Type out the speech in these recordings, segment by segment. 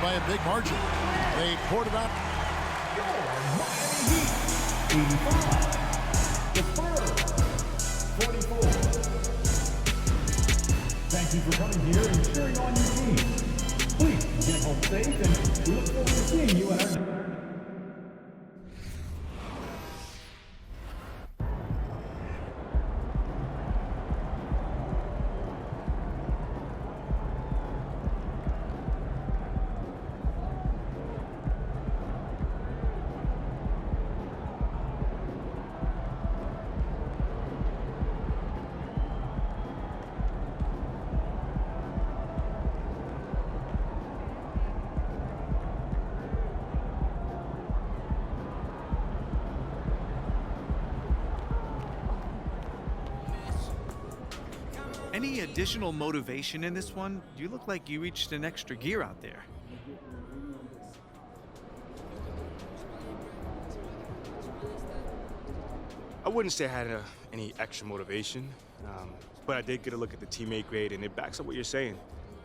by a big margin. They poured it out. Miami Heat, 85. The Spurs, 44. Thank you for coming here and cheering on your team. Please get home safe, and we look forward to seeing you at our next. Any additional motivation in this one? You look like you reached an extra gear out there. I wouldn't say I had any extra motivation, but I did get a look at the teammate grade, and it backs up what you're saying.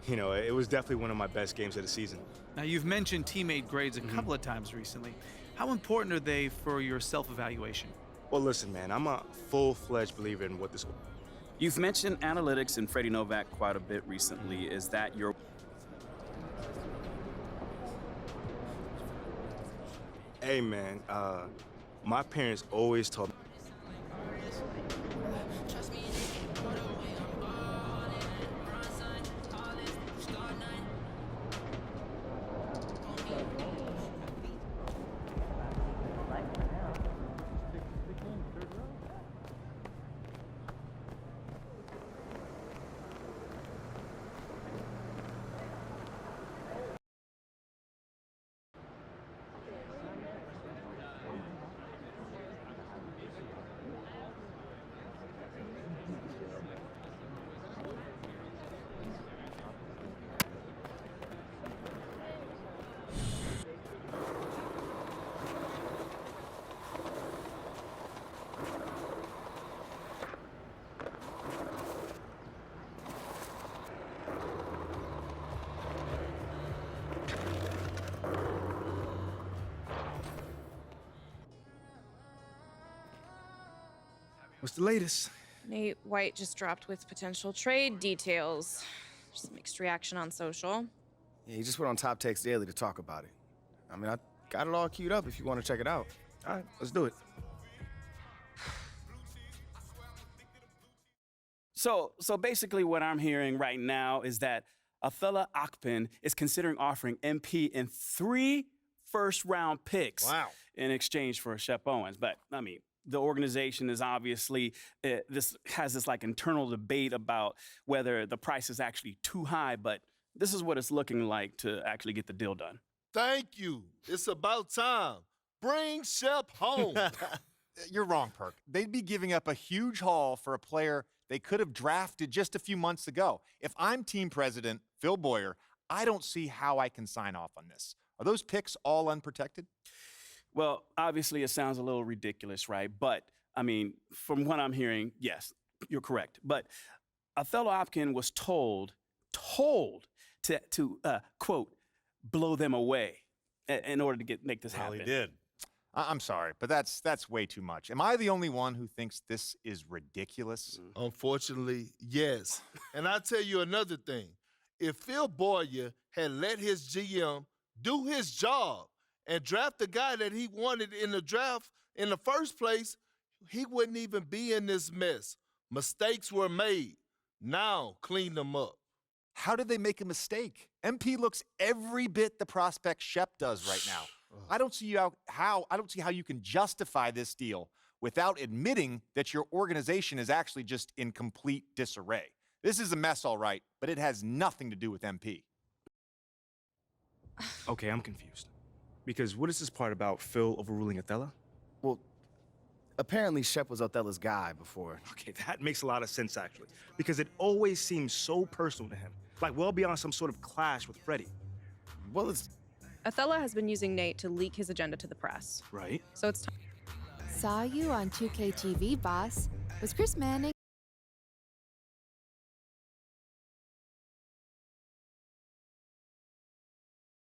You know, it was definitely one of my best games of the season. Now, you've mentioned teammate grades a couple of times recently. How important are they for your self-evaluation? Well, listen, man, I'm a full-fledged believer in what this. You've mentioned analytics and Freddie Novak quite a bit recently. Is that your... Hey, man, my parents always told me. What's the latest? Nate White just dropped with potential trade details. There's some mixed reaction on social. Yeah, he just went on Top Takes Daily to talk about it. I mean, I got it all queued up if you want to check it out. All right, let's do it. So basically what I'm hearing right now is that Atilla Akpin is considering offering MP in 3 first-round picks in exchange for Shep Owens. But, I mean, the organization is obviously, this like internal debate about whether the price is actually too high, but this is what it's looking like to actually get the deal done. Thank you. It's about time. Bring Shep home. You're wrong, Perk. They'd be giving up a huge haul for a player they could have drafted just a few months ago. If I'm team president Phil Boyer, I don't see how I can sign off on this. Are those picks all unprotected? Well, obviously it sounds a little ridiculous, right? But, I mean, from what I'm hearing, yes, you're correct. But Atilla Akpin was told to quote, blow them away in order to make this happen. Well, he did. I'm sorry, but that's way too much. Am I the only one who thinks this is ridiculous? Unfortunately, yes. And I'll tell you another thing. If Phil Boyer had let his GM do his job and draft the guy that he wanted in the draft in the first place, he wouldn't even be in this mess. Mistakes were made. Now clean them up. How did they make a mistake? MP looks every bit the prospect Shep does right now. I don't see how you can justify this deal without admitting that your organization is actually just in complete disarray. This is a mess, all right, but it has nothing to do with MP. Okay, I'm confused. Because what is this part about Phil overruling Atilla? Well, apparently Shep was Athilla's guy before. Okay, that makes a lot of sense, actually. Because it always seems so personal to him. Like, well beyond some sort of clash with Freddie. Well, it's... Atilla has been using Nate to leak his agenda to the press. Right. So it's time. Saw you on 2K TV, boss. Was Chris Manning